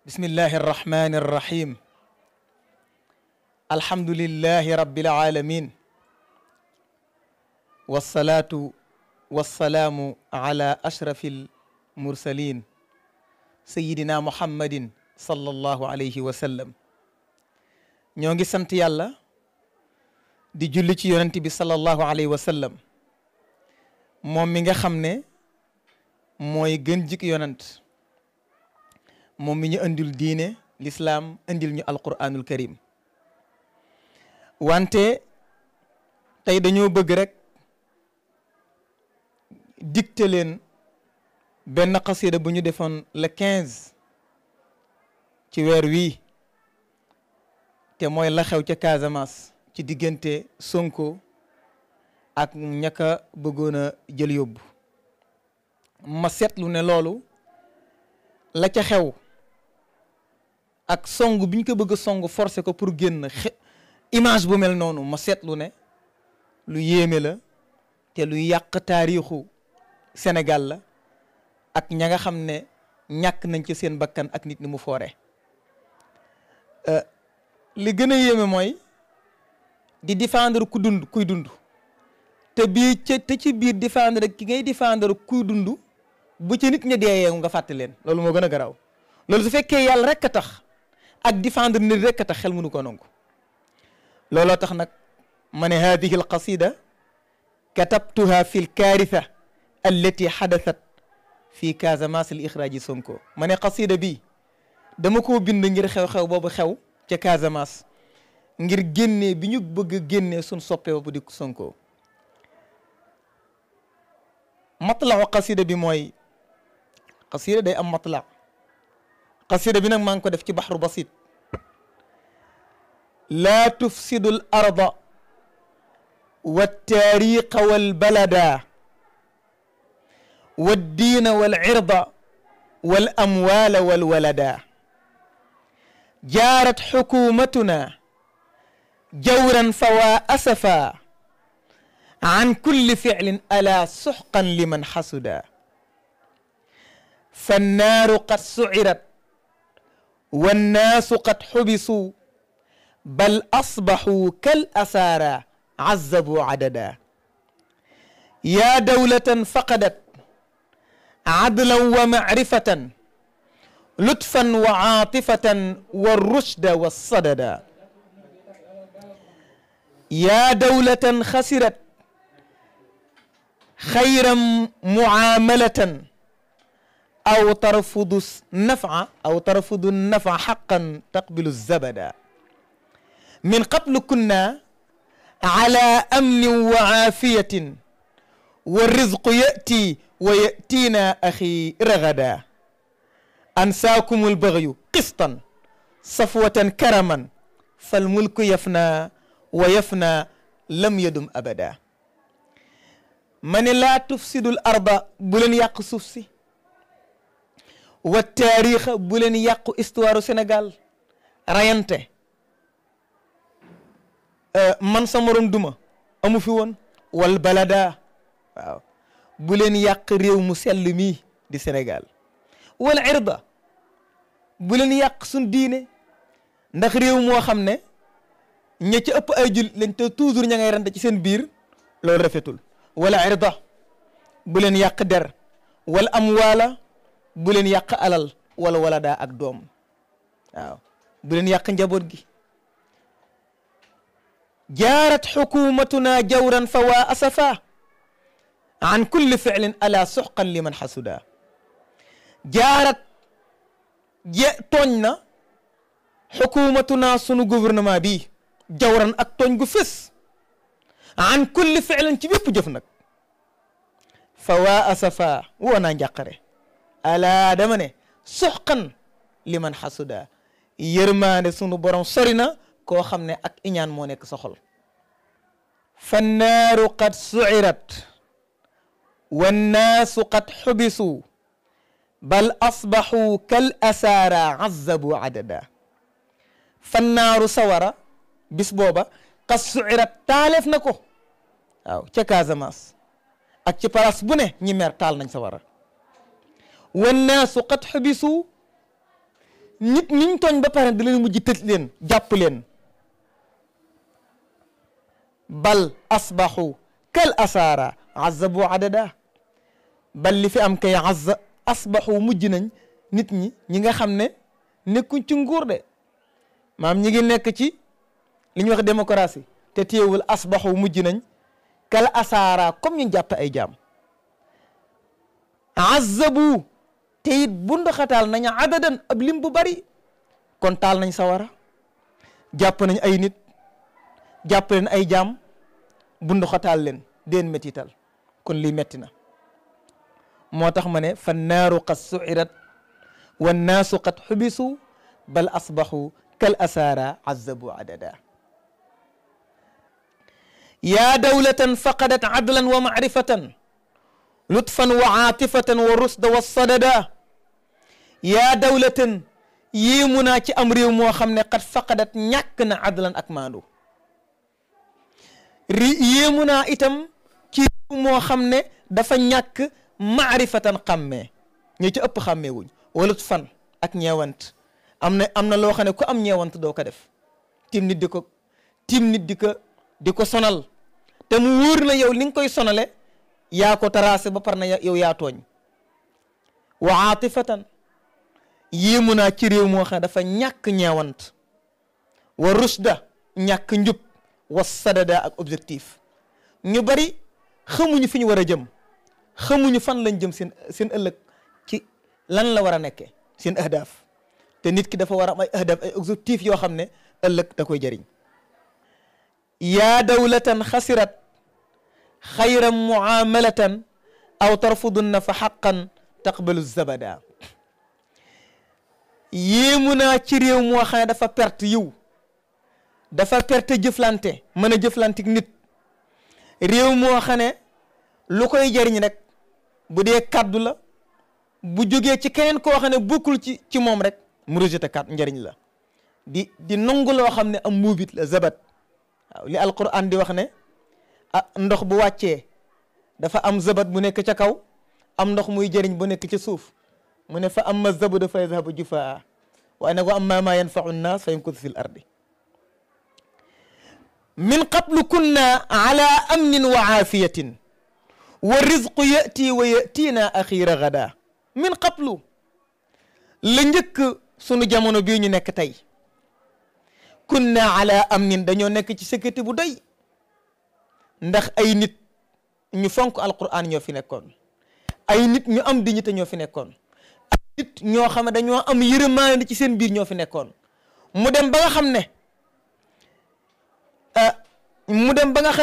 bismillahi arrahmani arrahim alhamdulillahi rabbil alamin wassalatu wassalamu ala ashrafil mursalin sayidina muhammadin sallallahu alayhi wa sallam ñoo ngi sant yàlla di julli ci yonent bi sallallahu alayhi wa sallam moom mi nga xam ne mooy gën jik yonent moom mi ñu andil diine l'islam andil ñu alquranul karim wante tey dañoo bëgg rek dicté leen benn xasida bu ñu defoon le 15 ci weer wii te mooy la xew ca Casamance ci diggante Sonko ak ñaka bëggoon a jël yóbbu ma seetlu ne loolu la ca xew ak song bi ñu ko bëgg a song forcé ko pour génn image bu mel noonu ma seetlu ne lu yéeme la te lu yàq taarixu Sénégal la ak ña nga xam ne ñàkk nañ ci seen bakkan ak nit ni mu foore li gën a yéeme mooy di défendre ku dund kuy dund te ci biir défendre ki ngay défendre kuy dund bu ci nit ña deeyee nga fàtte leen loolu moo gën a garaaw loolu su fekkee yàlla rek a tax ak défendre nit rek a tax xel mënu ko nangu looloo tax nag ma ne hadihi al qasida katabtuha fi l karitha allati xadathat fi Casamance li ixraaji Sonko ma ne qasida bi dama koo bind ngir xew-xew boobu xew ca Casamance ngir génnee bi ñu bëgg génnee suñ soppe boobu di Sonko matlaxu qasida bi mooy qasida day am matlax qasida bi nag maa ngi ko def ci baxru basit laa tufsidu al arda waltaariqa walbalada waldiina walirda walamwaala walwalada jaarat xukumatuna jawran fawa asafa an kulli ficlin ala suxqan liman xasuda fannaaru qad sucirat wannaasu qad xubisuu bal asbaxuu kal asaara cazzabuu cadada yaa dawlatan faqadat cadlan wa macrifatan lutfan wa caatifatan walrushda wassadada yaa dawlatan xasirat xayran mucaamalatan aw tarfudu nafca xaqan taqbilu zabada min qablu kunna ala amnin wa caafiyatin والرزق يأتي ويأتينا أخي رغدا أنساكم البغي قسطا صفوة كرما فالملك يفنى ويفنى لم يدم أبدا من لا تفسد الأرض بلن يق سوفسي والتاريخ بلن يق استوار سنغال رينته man sa morom duma amu fi woon wal balada waaw bu leen yàq réew mu sell mii di Sénégal wal irda bu leen yàq suñ diine ndax réew moo xam ne ña ci ëpp ay jul lañ te toujours ña ngay rante ci seen biir loolu rafetul wala irda bu leen yàq der wal amwaala bu leen yàq alal wala walada ak doom waaw bu leen yàq njaboot gi jaarat xukumatuna jawran fa waa asafa an kulli ficlin ala suxqan liman xasuda jaarat tooñ na xukumatuna sunu gouvernement bi jawran ak tooñ gu fës an kulli ficlin ci bépp jëf nag fa waa asafa woo naa njàqare ala dama ne suxqan liman xasuda yërmaande sunu borom sori na koo xam ne ak iñaan moo nekk sa xol fannaaru qad sucirat wannaasu qad xubisu bal asbaxuu kal asaara azzabu adada fannaaru sawara bis booba qad sucirat taaleef na ko waaw ca Casamance ak ci place bu ne ñi mer taal nañ sawara wannaasu qad xubisu nit ñiñ tooñ ba pare da leen mujj tëj leen jàpp leen bal asbaxu kal asaara azabu adada bal li fi am kay azza asbaxu mujj nañ nit ñi nga xam ne nekkuñ ci nguur de maam ñi ngi nekk ci li ñuy wax démocratie te téewul asbaxu mujj nañ kal asaara comme ñu jàpp ay jaam azabu te it bunduxataal nañu adadan ab lim bu bari kon taal nañ sawara jàpp nañ ay nit jàpp leen ay jaam bunduxataal leen deen mettital kon lii metti na moo tax ma ne fa naaru qad suirat wa naasu qad xubisu bal asbaxu kal asaara azabu adada yaa dawlatan faqadat adlan wa macrifatan lutfan wa aatifatan wa rusda wa sadada yaa dawlatan yéemu naa ci am réew moo xam ne qad faqadat ñàkk na adlan ak maandu yéemu naa itam ci réew moo xam ne dafa ñàkk maarifatan xàmmee ñi ci ëpp xàmmee wuñ wa lutfan ak ñeewant am na loo xam ne ku am ñeewant doo ko def tim nit di ko sonal te mu wóor na yow li nga koy sonale yaa ko tracé ba par na yow yaa tooñ wa aatifatan yéemu naa ci réew moo xam ne dafa ñàkk ñeewant wa rusda ñàkk njub wa sadada ak objectif ñu bari xamuñu fi ñu war a jëm xamuñu fan lañ jëm seen ëllëg ci lan la war a nekkee seen ahdaaf te nit ki dafa war a am ay ahdaaf ay objectif yoo xam ne ëllëg da koy jëriñ yaa dawlatan xasirat xayran muamalatan aw tarfudunna fa xaqan taqbalu zabada yéemu naa ci réew moo xam ne dafa perte yiw dafa perte jëflante mën a jëflantik nit réew moo xam ne lu koy jëriñ rek bu dee kaddu la bu jógee ci keneen koo xam ne bokkul ci moom rek mu rejeté kaddu njëriñ la di nangu loo xam ne am muubit la zabat waaw li alquran di wax ne ndox bu wàccee dafa am zabat bu nekk ca kaw am ndox muy jëriñ bu nekk ca suuf mu ne fa amma zabadu fa yadhabu jufaa waaye nag wa amma ma yanfau nnaas fa yamkutu fi l ardi min qablu kunna ala amnin wa aafiyatin wa rizqu yati wa yatina axiira gada min qablu la njëkk sunu jamono bii ñu nekk tey kunna ala amnin dañoo nekk ci sécurité bu doy ndax ay nit ñu fonk alquran ñoo fi nekkoon ay nit ñu am dignité ñoo fi nekkoon ay nit ñoo xam ne dañoo am yërmande ci seen biir ñoo fi nekkoon mu dem ba nga xam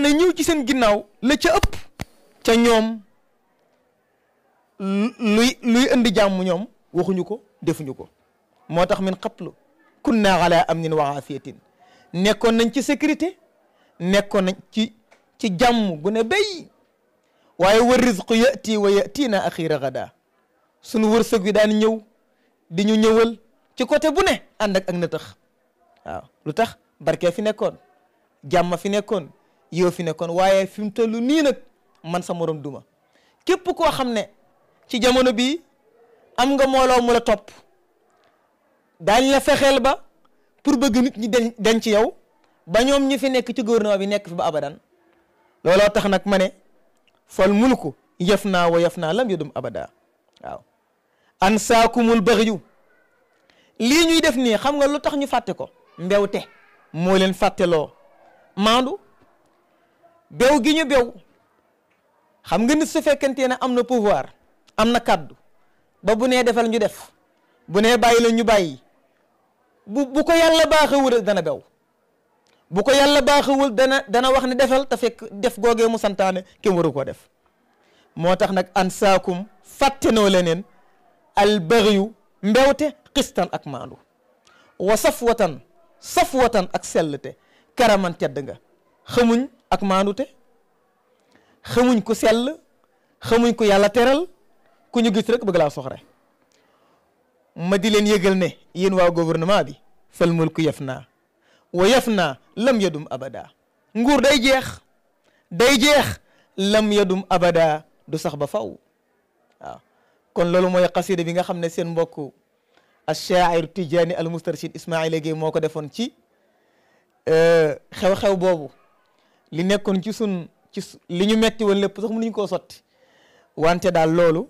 ne ñëw ci seen ginnaaw la ca ëpp ca ñoom luy indi jàmm ñoom waxuñu ko defuñu ko moo tax min qablu kunna ala amnin wa aafiyatin nekkoon nañ ci sécurité nekkoon nañ ci jàmm gu ne béy waaye wa rizqu yati wa yatina axiira gada sunu wërsëg bi daan ñëw di ñu ñëwal ci côté bu ne ànd ak na tax waaw lu tax barke fi nekkoon jàmm fi nekkoon yow fi nekkoon waaye fi mu toll nii nag man sa morom duma képp koo xam ne ci jamono bii am nga mbooloo mu la topp daañ la fexeel ba pour bëgg nit ñi denc ci yow ba ñoom ñi fi nekk ci gouvernement bi nekk fi ba abadan looloo tax nag ma ne fal mulku yaf naa wa yaf naa lam yadum abada waaw ansaakumul baxyu lii ñuy def nii xam nga lu tax ñu fàtte ko mbewte moo leen fàtteloo maandu bew gi ñu bew xam nga nit su fekkente ne am na pouvoir am na kàddu ba bu nee defal ñu def bu nee bàyyi la ñu bàyyi bu ko yàlla baaxewul dana bew bu ko yàlla baaxewul dana wax ne defal te fekk def googee mu santaane kenn waru koo def moo tax nag ansaakum fàttenoo leneen al baxyu mbewte xistan ak maandu wa safwatan ak sellte karaman tedd nga xamuñ ak maandute xamuñ ku sell xamuñ ku yàlla teral ku ñu gis rek bëgg laa soxre ma di leen yëgal ne yéen waa gouvernement bi fal mulku yaf naa wa yaf naa lam yadum abada nguur day jeex lam yadum abada du sax ba faw waaw kon loolu mooy xasida bi nga xam ne seen mbokk ash-sha'ir Tijani al Mustarshid Ismaïla Gueye moo ko defoon ci xew-xew boobu li nekkoon ci li ñu metti woon lépp sax mënuñu koo sotti wante daal loolu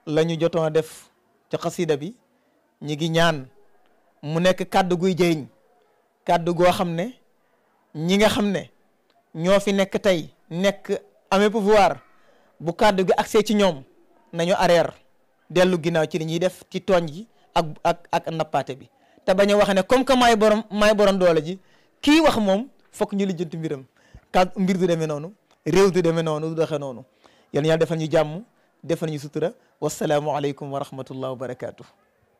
la ñu jotoon a def ci xasida bi ñi ngi ñaan mu nekk kàddu guy jëriñ kàddu goo xam ne ñi nga xam ne ñoo fi nekk tey nekk amee pouvoir bu kàddu gi accès ci ñoom nañu arrière dellu ginnaaw ci li ñuy def ci tooñ gi ak nappaate bi te bañ a wax ne comme que maay borom doole ji kii wax moom fokk ñu lijjanti mbiram mbir du demee noonu réew du demee noonu du doxee noonu yal na yàlla defal ñu jàmm defal ñu sutura wasalaamu aleykum wa rahmatullah wa barakatuh